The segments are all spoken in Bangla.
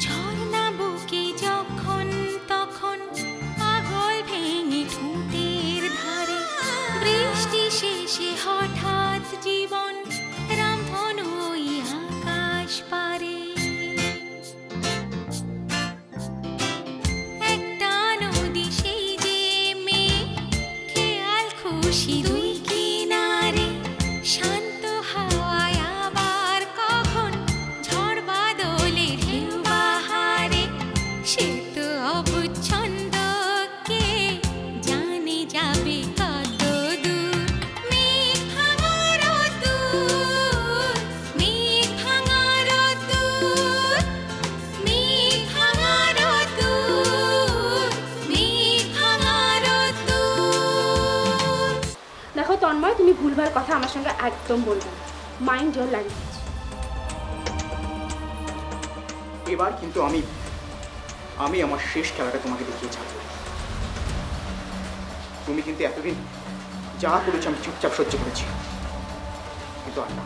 ঝর্ণা বুকে যখন তখন পাগল ভেঙে ঠোঁটের ধারে বৃষ্টি শেষে হঠাৎ জীবন রামধনু ওই আকাশ পারে একটা নদী সেই যে মেয়ে খেয়াল খুশি দুই কিনারে শান্ত হাওয়ায় আবার কখন ঝড় বাদলে ঢেউ বাহারে সে তো অবচ্ছন্দ কে জানে যাবে কত দূর মেঘ ভাঙার দূর মেঘ ভাঙার দূর মেঘ ভাঙার দূর মেঘ ভাঙার দূর। দেখো তন্ময়, তুমি ভুলভাল কথা আমার সঙ্গে একদম বলবে না। Mind your language. এবার কিন্তু আমি আমার শেষ খেলাটা তোমাকে দেখিয়ে ছাড়বো। তুমি কিন্তু এতদিন যা করেছো আমি চুপচাপ সহ্য করেছি, কিন্তু আর না,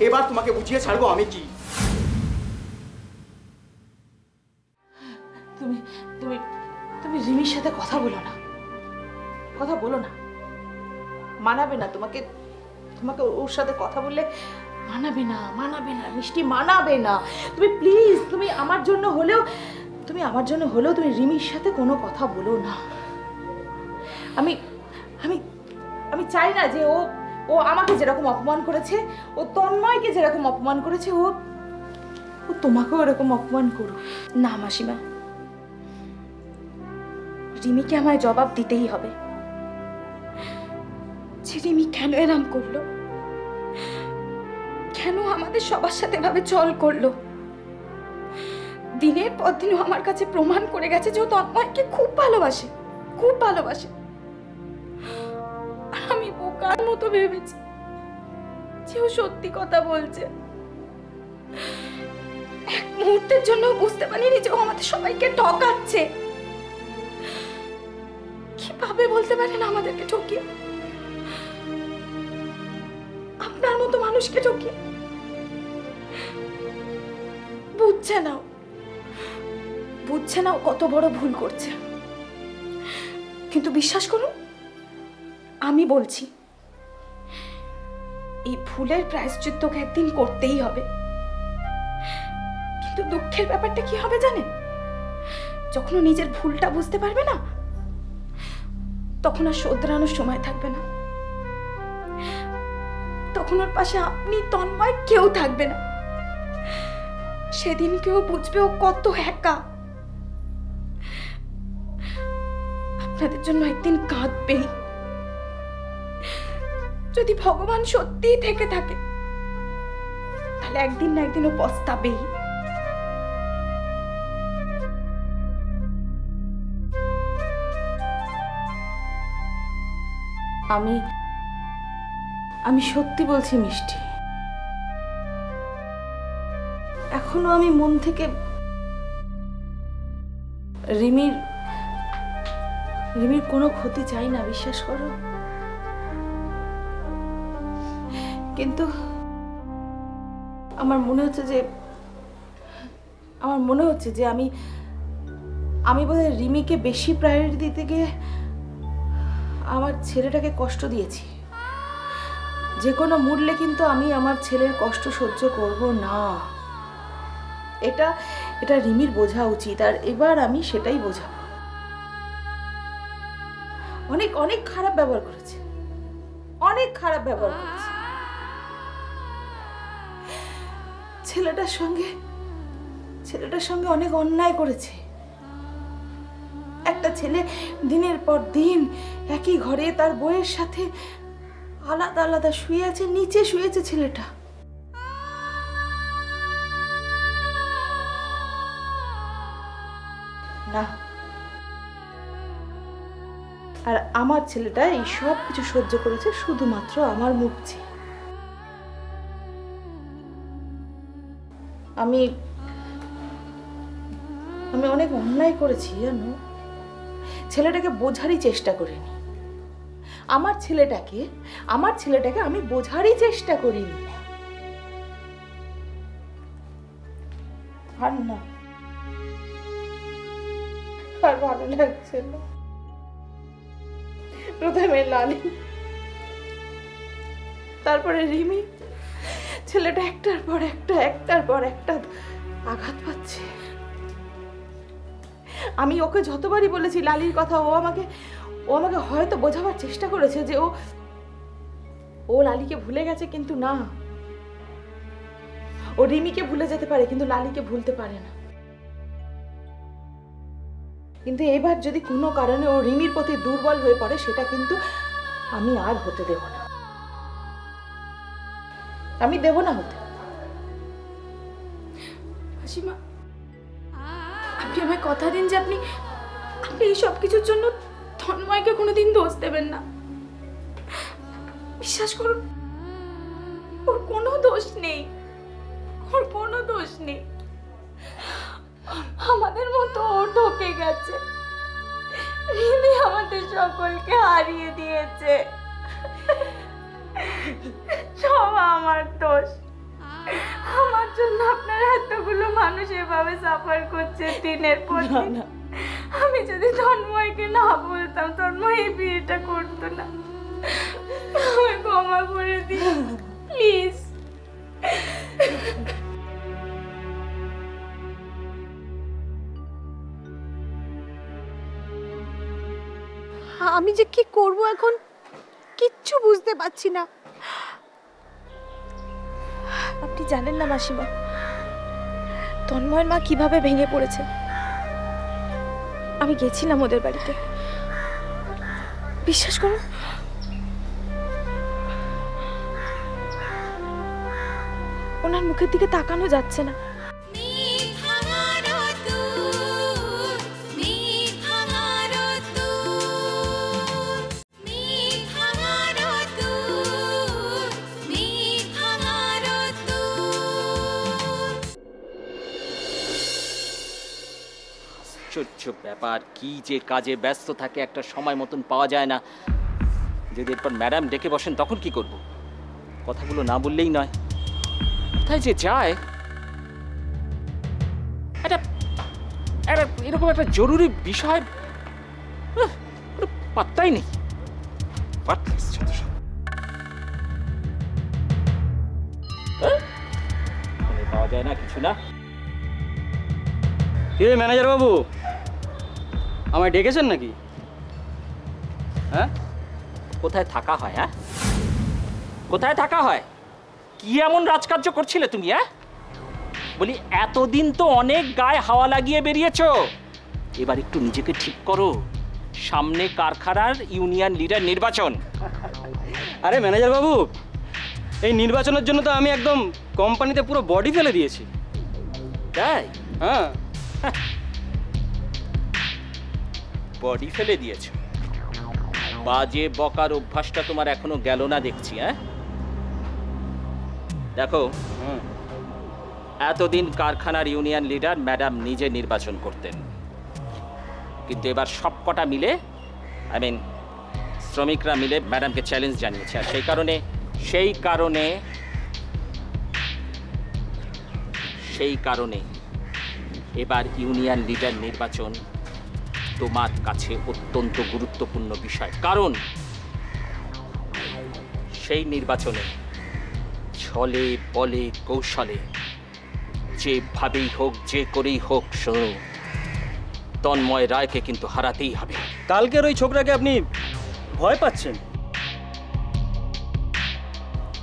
এবার তোমাকে বুঝিয়ে ছাড়বো আমি কি। তুমি তুমি তুমি রিমির সাথে কথা বলো না, কথা বলো না। মানাবে না তোমাকে, তোমাকে ওর সাথে কথা বললে মানাবে না, মানাবে না মিষ্টি, মানাবে না। তুমি প্লিজ, তুমি আমার জন্য হলেও তুমি রিমির সাথে কোনো কথা বলো না। আমি আমি আমি চাই না যে ও আমাকে যেরকম অপমান করেছে, ও তন্ময়কে যেরকম অপমান করেছে, ও তোমাকেও এরকম অপমান করুক। না মাসিমা, রিমিকে আমায় জবাব দিতেই হবে যে রিমি কেন এরম করলো, কেন আমাদের সবার সাথে এভাবে চল করলো। দিনের পর দিন ও আমার কাছে প্রমাণ করে গেছে যে ও তন্ময়কে খুব ভালোবাসে, খুব ভালোবাসে। আর আমি বোকার মতো ভেবেছি যে ও সত্যি কথা বলছে। এক মুহূর্তের জন্য বুঝতে পারিনি যে ও আমাদের সবাইকে ঠকাচ্ছে। কিভাবে বলতে পারেন আমাদেরকে ঠকিয়ে, আপনার মতো মানুষকে ঠকিয়ে? বুঝছে না ও কত বড় ভুল করছে। কিন্তু বিশ্বাস করুন, আমি বলছি এই ভুলের প্রায়শ্চিত্ত ওকে একদিন করতেই হবে। কিন্তু দুঃখের ব্যাপারটা কি হবে জানেন? যখন ও নিজের ভুলটা বুঝতে পারবে না, তখন আর শোধরানোর সময় থাকবে না। তখন ওর পাশে আপনি তন্ময় কেউ থাকবে না। সেদিন কেউ বুঝবে ও কত একা। আপনাদের জন্য একদিন কাঁদবেই। যদি ভগবান সত্যিই থেকে থাকে, তাহলে একদিন না একদিন ও পস্তাবেই। আমি সত্যি বলছি মিষ্টি, এখনো আমি মন থেকে রিমির কোনো ক্ষতি চাই না, বিশ্বাস করো। কিন্তু আমার মনে হচ্ছে যে আমি বোধহয় রিমিকে বেশি প্রায়োরিটি দিতে গিয়ে আমার ছেলেটাকে কষ্ট দিয়েছি। যে কোনো মূল্যে কিন্তু আমি আমার ছেলের কষ্ট সহ্য করব না। এটা রিমির বোঝা উচিত, আর এবার আমি সেটাই বোঝাবো। অনেক অনেক খারাপ ব্যবহার করেছে, অনেক খারাপ ব্যবহার করেছে। ছেলেটার সঙ্গে অনেক অন্যায় করেছে। একটা ছেলে দিনের পর দিন একই ঘরে তার বউয়ের সাথে আলাদা আলাদা শুয়ে আছে, নিচে শুয়েছে ছেলেটা। না, আর আমার ছেলেটা এই সব কিছু সহ্য করেছে শুধুমাত্র আমার মুখ চেয়ে। আমি অনেক অন্যায় করেছি জানো। ছেলেটাকে বোঝারই চেষ্টা করিনি। আমার ছেলেটাকে আমি বোঝারই চেষ্টা করিনি। আর না, আর ভালো লাগছে না। প্রথমে লালি, তারপরে রিমি। ছেলেটা একটার পর একটা আঘাত পাচ্ছে। আমি ওকে যতবারই বলেছি লালির কথা, ও আমাকে হয়তো বোঝাবার চেষ্টা করেছে যে ও লালিকে ভুলে গেছে, কিন্তু না, ও রিমিকে ভুলে যেতে পারে কিন্তু লালিকে ভুলতে পারে না। কিন্তু এবার যদি কোনো কারণে ও রিমির প্রতি দুর্বল হয়ে পড়ে, সেটা কিন্তু আমি আর হতে দেব না। আমি দেব না হতে। মাসিমা, আপনি আমায় কথা দিন যে আপনি এই সব কিছুর জন্য তন্ময়কে কোনোদিন দোষ দেবেন না। বিশ্বাস করুন, ওর কোনো দোষ নেই, আমাদের মতো ও ঠকে গেছে। রিমি আমাদের সকলকে হারিয়ে দিয়েছে, সব আমার দোষ। আমার জন্য আপনারা এতগুলো মানুষ এভাবে সাফার করছে দিনের পর দিন। আমি যদি তন্ময়কে না বলতাম, তন্ময় এই বিয়েটা করতো না। আমায় ক্ষমা করে দিন প্লিজ। আমি যে কি করব এখন কিচ্ছু বুঝতে পারছি না। আপনি জানেন না মাসিমা, তন্ময়ের মা কিভাবে ভেঙে পড়েছে। আমি গেছিলাম ওদের বাড়িতে, বিশ্বাস করুন ওনার মুখের দিকে তাকানো যাচ্ছে না। ব্যাপার কি যে কাজে ব্যস্ত থাকে, একটা সময় মতন পাওয়া যায় না। যদি এরপর ম্যাডাম ডেকে বসেন তখন কি করব? কথাগুলো না বললেই নয়। কোথায় যে যায়, এরকম একটা জরুরি বিষয় পাত্তাই নেই। পাওয়া যায় না, কিছু না। কে ম্যানেজার বাবু, আমায় ডেকেছেন নাকি? হ্যাঁ, কোথায় থাকা হয়? হ্যাঁ, কোথায় থাকা হয়? কি এমন রাজকার্য করছিলে তুমি? হ্যাঁ বলি, এতদিন তো অনেক গায়ে হাওয়া লাগিয়ে বেরিয়েছো, এবার একটু নিজেকে ঠিক করো। সামনে কারখানার ইউনিয়ন লিডার নির্বাচন। আরে ম্যানেজার বাবু, এই নির্বাচনের জন্য তো আমি একদম কোম্পানিতে পুরো বডি ফেলে দিয়েছি। তাই? হ্যাঁ, বডি ফেলে দিয়েছো? বাজে বকার অভ্যাসটা তোমার এখনো গেল না দেখছি। হ্যাঁ দেখো, এতদিন কারখানার ইউনিয়ন লিডার ম্যাডাম নিজে নির্বাচন করতেন, কিন্তু এবার সবকটা মিলে, শ্রমিকরা মিলে ম্যাডামকে চ্যালেঞ্জ জানিয়েছে। আর সেই কারণে এবার ইউনিয়ন লিডার নির্বাচন তোমার কাছে অত্যন্ত গুরুত্বপূর্ণ বিষয়। কারণ সেই নির্বাচনে ছলে বলে কৌশলে যেভাবেই হোক, যে করেই হোক, শোনো, তন্ময় রায়কে কিন্তু হারাতেই হবে। কালকের ওই ছোকরাকে আপনি ভয় পাচ্ছেন?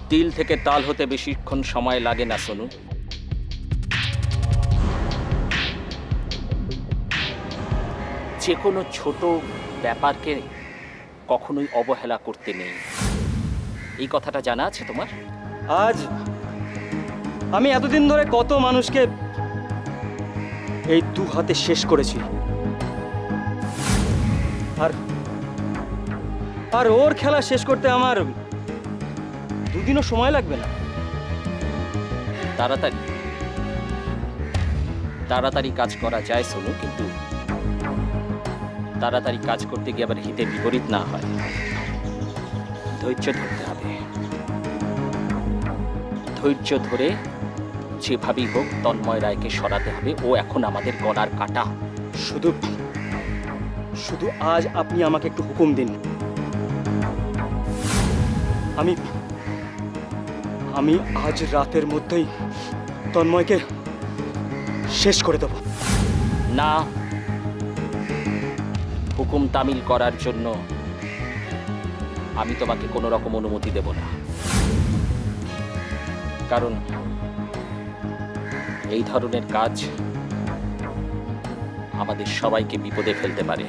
তিল থেকে তাল হতে বেশিক্ষণ সময় লাগে না সোনু। যে কোনো ছোট ব্যাপারকে কখনোই অবহেলা করতে নেই, এই কথাটা জানা আছে তোমার? আজ আমি এতদিন ধরে কত মানুষকে এই দু হাতে শেষ করেছি, আর ওর খেলা শেষ করতে আমার দুদিনও সময় লাগবে না। তাড়াতাড়ি কাজ করা যায় সোনু, কিন্তু তাড়াতাড়ি কাজ করতে গিয়ে আবার হিতে বিপরীত না হয়। ধৈর্য ধরতে হবে। ধৈর্য ধরে যেভাবেই হোক তন্ময় রায়কে সরাতে হবে। ও এখন আমাদের গলার কাটা। শুধু আজ আপনি আমাকে একটু হুকুম দিন, আমি আমি আজ রাতের মধ্যেই তন্ময়কে শেষ করে দেব। না, হুকুম তামিল করার জন্য আমি তোমাকে কোনো রকম অনুমতি দেব না, কারণ এই ধরনের কাজ আমাদের সবাইকে বিপদে ফেলতে পারে।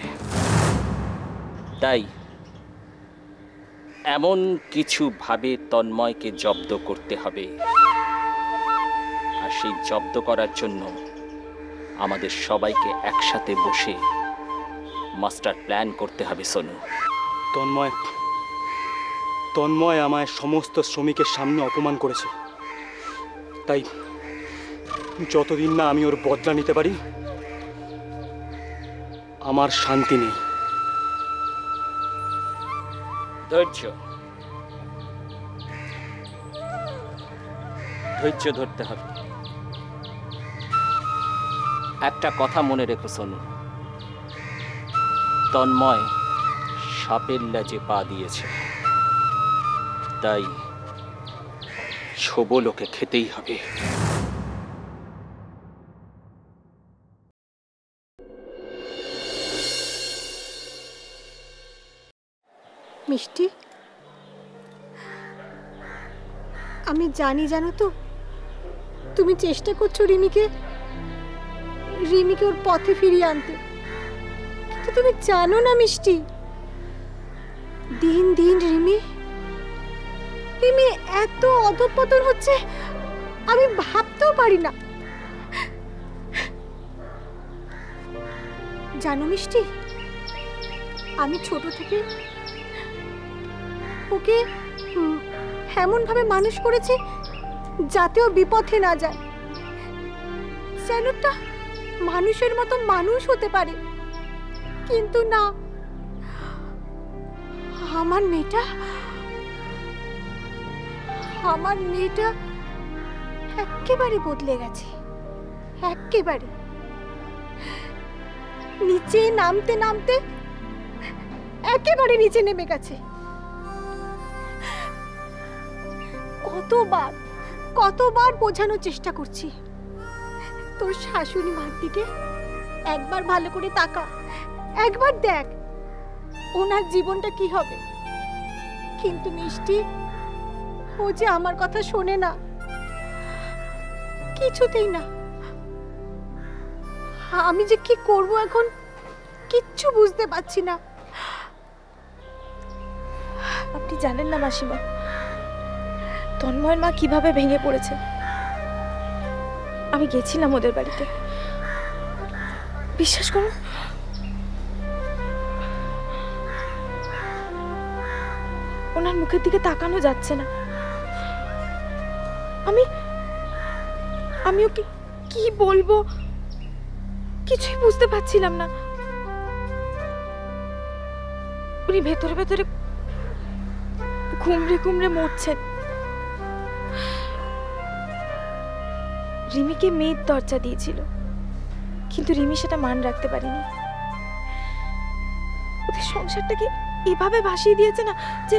তাই এমন কিছু ভাবে তন্ময়কে জব্দ করতে হবে, আর সেই জব্দ করার জন্য আমাদের সবাইকে একসাথে বসে মাস্টার প্ল্যান করতে হবে। সোনু, তন্ময় আমায় সমস্ত শ্রমিকের সামনে অপমান করেছে, তাই যতদিন না আমি ওর বদলা নিতে পারি আমার শান্তি নেই। ধৈর্য ধরতে হবে। একটা কথা মনে রেখো সোনু, তন্ময় সাপের লেজে পা দিয়েছে, তাই ছোবল ওকে খেতেই হবে। মিষ্টি, আমি জানি, জানো তো তুমি চেষ্টা করছো রিমিকে ওর পথে ফিরিয়ে আনতে, কিন্তু তুমি জানো না মিষ্টি, দিন দিন রিমি এত অধঃপতন হচ্ছে আমি ভাবতেও পারি না। জানো মিষ্টি, আমি ছোট থেকে ওকে এমন ভাবে মানুষ করেছি যাতে ও বিপথে না যায়, যেন একটা মানুষের মতো মানুষ হতে পারে। কিন্তু না, আমার মেয়েটা একেবারে বদলে গেছে, একেবারে নিচে নামতে নামতে একেবারে নিচে নেমে গেছে। কতবার বোঝানোর চেষ্টা করছি, তোর শাশুড়ি মার দিকে একবার ভালো করে তাকা, একবার দেখ ওনার জীবনটা কি হবে। কিন্তু মিষ্টি, ও যে আমার কথা শোনে না, কিছুতেই না। আমি যে কি করব এখন কিচ্ছু বুঝতে পারছি না। আপনি জানেন না মাসিমা, তন্ময়ের মা কিভাবে ভেঙে পড়েছে। আমি গেছিলাম ওদের বাড়িতে, বিশ্বাস করুন ওনার মুখের দিকে তাকানো যাচ্ছে না। আমি ওকে কি বলবো কিছুই বুঝতে পারছিলাম না। উনি ভেতরে ভেতরে ঘুমড়ে মরছেন। রিমিকে মেয়ের দরজা দিয়েছিল, কিন্তু রিমি সেটা মান রাখতে পারেনি। ওদের সংসারটাকে এভাবে ভাসিয়ে দিয়েছে না যে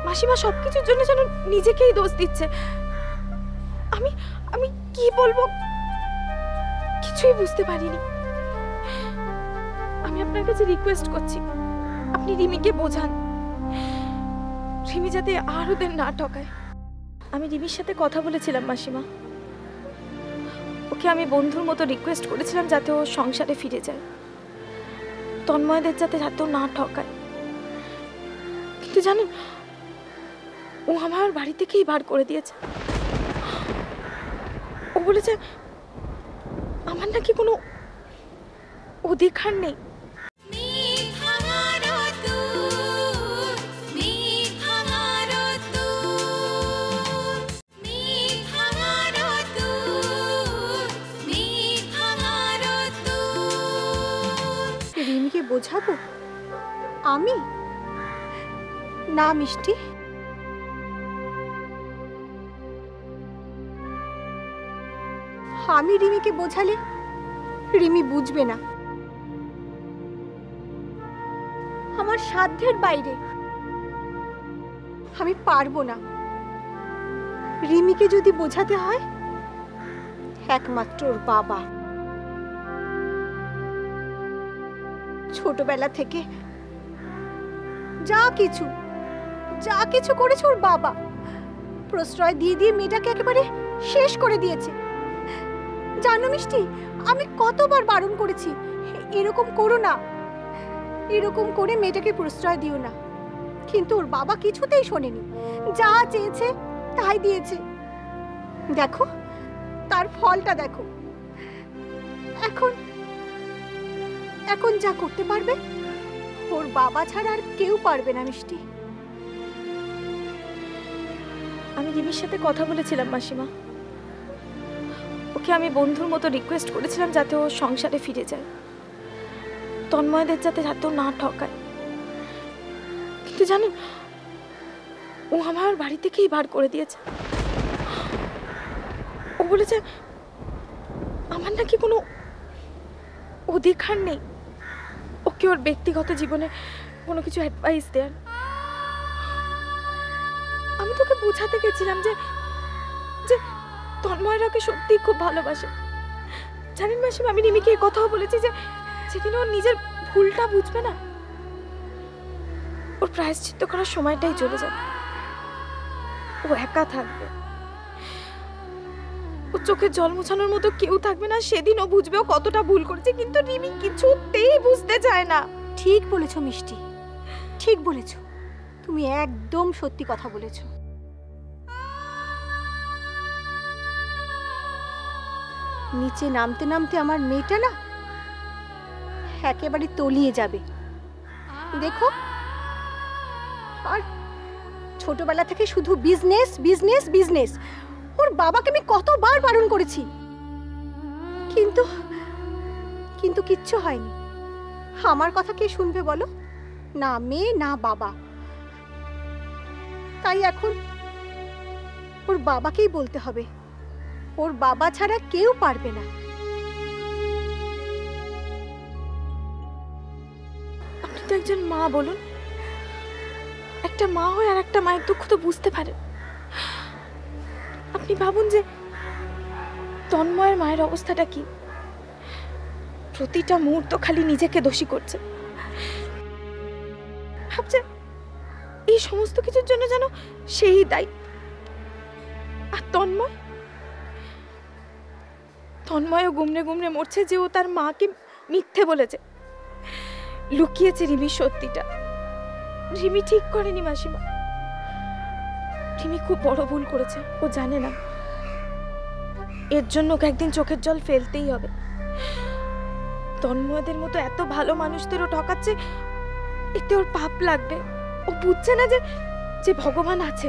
মাসিমা সবকিছুর জন্য যেন নিজেকেই দোষ দিচ্ছে। আমি কি বলবো কিছুই বুঝতে পারিনি। আমি আপনার কাছে রিকোয়েস্ট করছি, আপনি রিমিকে বোঝান, রিমি যাতে আর ওদের না ঠকায়। আমি রিমির সাথে কথা বলেছিলাম মাসিমা, ওকে আমি বন্ধুর মতো রিকোয়েস্ট করেছিলাম যাতে ও সংসারে ফিরে যায়, তন্ময়দের যাতে না ঠকায়। কিন্তু জানেন, ও আমার বাড়ি থেকেই বার করে দিয়েছে। ও বলেছে আমার নাকি কোনো অধিকার নেই। রিমিকে বোঝাবো আমি? না মিষ্টি, আমি রিমিকে বোঝালে রিমি বুঝবে না, আমার সাধ্যের বাইরে। আমি পারবো না। রিমিকে যদি বোঝাতে হয়, একমাত্র ওর বাবা। ছোটবেলা থেকে যা কিছু করেছে ওর বাবা, প্রশ্রয় দিয়ে দিয়ে মেয়েটাকে একেবারে শেষ করে দিয়েছে। জানো মিষ্টি, আমি কতবার বারণ করেছি, এরকম করো না, এরকম করে মেয়েটাকে প্রশ্রয় দিও না, কিন্তু ওর বাবা কিছুতেই শোনেনি। যা চেয়েছে তাই দিয়েছে। দেখো তার ফলটা দেখো। এখন যা করতে পারবে ওর বাবা ছাড়া আর কেউ পারবে না মিষ্টি। আমি রিমির সাথে কথা বলেছিলাম মাসিমা। ওকে আমি বন্ধুর মতো রিকোয়েস্ট করেছিলাম যাতে ও সংসারে ফিরে যায়, তন্ময়দের যাতে না ঠকায়। কিন্তু জানেন, ও আমার বাড়ি থেকেই বার করে দিয়েছে। ও বলেছে আমার নাকি কোনো অধিকার নেই ওকে ওর ব্যক্তিগত জীবনে কোনো কিছু অ্যাডভাইস দেওয়ার। আমি তোকে বোঝাতে গেছিলাম যে যে তন্ময়রা ওকে সত্যি খুব ভালোবাসে। জানেন মাসিমা, আমি রিমিকে এই কথাও বলেছি যে যেদিন ওর নিজের ভুলটা বুঝবে না, ওর প্রায়শ্চিত্ত করার সময়টাই চলে যাবে। ও একা থাকবে, ও চোখে জল মোছানোর মতো কেউ থাকবে না। সেদিন ও বুঝবে ও কতটা ভুল করেছে। কিন্তু রিমি কিছুতেই বুঝতে চায় না। ঠিক বলেছো মিষ্টি, ঠিক বলেছো, তুমি একদম সত্যি কথা বলেছো। নিচে নামতে নামতে আমার মেয়েটা না একেবারে তলিয়ে যাবে দেখো। আর ছোটবেলা থেকে শুধু বিজনেস বিজনেস বিজনেস। ওর বাবাকে আমি কতবার বারণ করেছি, কিন্তু কিন্তু কিচ্ছু হয়নি। আমার কথা কে শুনবে বলো? না মেয়ে না বাবা। তাই এখন ওর বাবাকেই বলতে হবে, ওর বাবা ছাড়া কেউ পারবে না। আপনি তো একজন মা, বলুন, একটা মা হয়ে আর একটা মায়ের দুঃখ তো বুঝতে পারেন। আপনি ভাবুন যে তন্ময়ের মায়ের অবস্থাটা কি। প্রতিটা মুহূর্ত খালি নিজেকে দোষী করছে, ভাবছে এই সমস্ত কিছুর জন্য যেন সেই দায়ী। আর তন্ময়ও গুমড়ে গুমড়ে মরছে যে ও তার মাকে মিথ্যে বলেছে, লুকিয়েছে রিমির সত্যিটা। রিমি ঠিক করেনি মাসিমা, রিমি খুব বড় ভুল করেছে। ও জানে না এর জন্য ওকে একদিন চোখের জল ফেলতেই হবে। তন্ময়দের মতো এত ভালো মানুষদেরও ঠকাচ্ছে, এতে ওর পাপ লাগবে। ও বুঝছে না যে যে ভগবান আছে,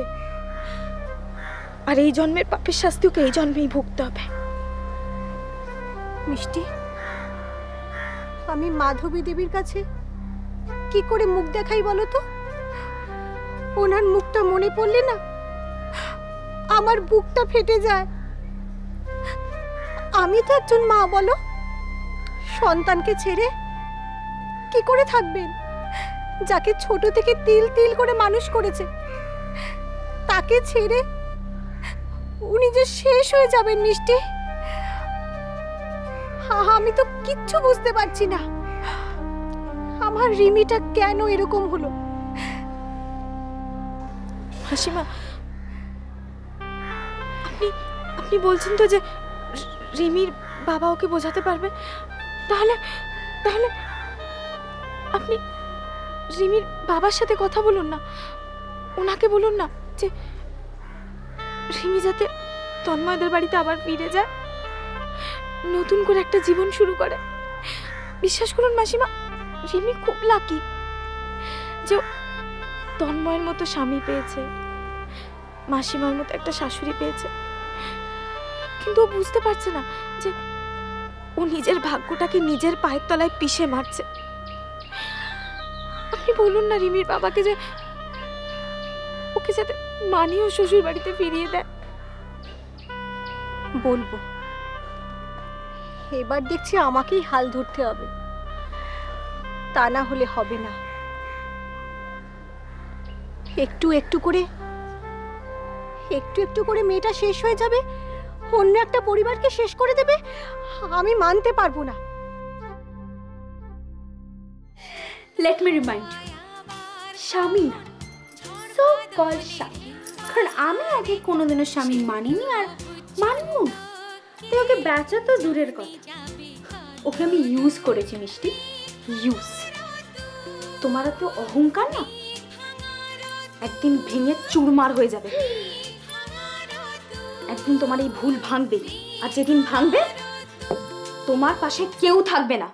আর এই জন্মের পাপের শাস্তি ওকে এই জন্মেই ভুগতে হবে। মিষ্টি, আমি মাধবী দেবীর কাছে কি করে মুখ দেখাই বলো তো? ওনার মুখটা মনে পড়লে না আমার বুকটা ফেটে যায়। আমি তো একজন মা, বলো, সন্তানকে ছেড়ে কি করে থাকবেন? যাকে ছোট থেকে তিল তিল করে মানুষ করেছে, তাকে ছেড়ে উনি যে শেষ হয়ে যাবেন মিষ্টি, আমি তো কিচ্ছু বুঝতে পারছি না। আমার রিমিটা কেন এরকম হলো? হাসিমা, আপনি বলছেন তো যে রিমির বাবা ওকে বোঝাতে পারবে? তাহলে তাহলে আপনি রিমির বাবার সাথে কথা বলুন না, ওনাকে বলুন না যে রিমি যাতে তন্ময়দের বাড়িতে আবার ফিরে যায়, নতুন করে একটা জীবন শুরু করে। বিশ্বাস করুন মাসিমা, রিমি খুব লাকি যে তন্ময়ের মতো স্বামী পেয়েছে, মাসিমার মতো একটা শাশুড়ি পেয়েছে। কিন্তু ও বুঝতে পারছে না যে ও নিজের ভাগ্যটাকে নিজের পায়ের তলায় পিষে মারছে। আপনি বলুন না রিমির বাবাকে যে ওকে যাতে মানিও শ্বশুর বাড়িতে ফিরিয়ে দেয়। বলবো, এবার দেখছি আমাকেই হাল ধরতে হবে, তা না হলে হবে না। একটু একটু করে মেয়েটা শেষ হয়ে যাবে, অন্য একটা পরিবারকে শেষ করে দেবে। আমি মানতে পারবো না। লেট মি রিমাইন্ড ইউ, স্বামী না, সো কল স্বামী। কারণ আমি আগে কোনোদিনও স্বামী মানিনি আর মানবো না। তাই ওকে বেচা তো দূরের কথা, ওকে আমি ইউজ করেছি মিষ্টি, ইউজ। তোমার তো অহংকার না, একদিন ভেঙে চুরমার হয়ে যাবে। একদিন তোমার এই ভুল ভাঙবে, আর যেদিন ভাঙবে তোমার পাশে কেউ থাকবে না।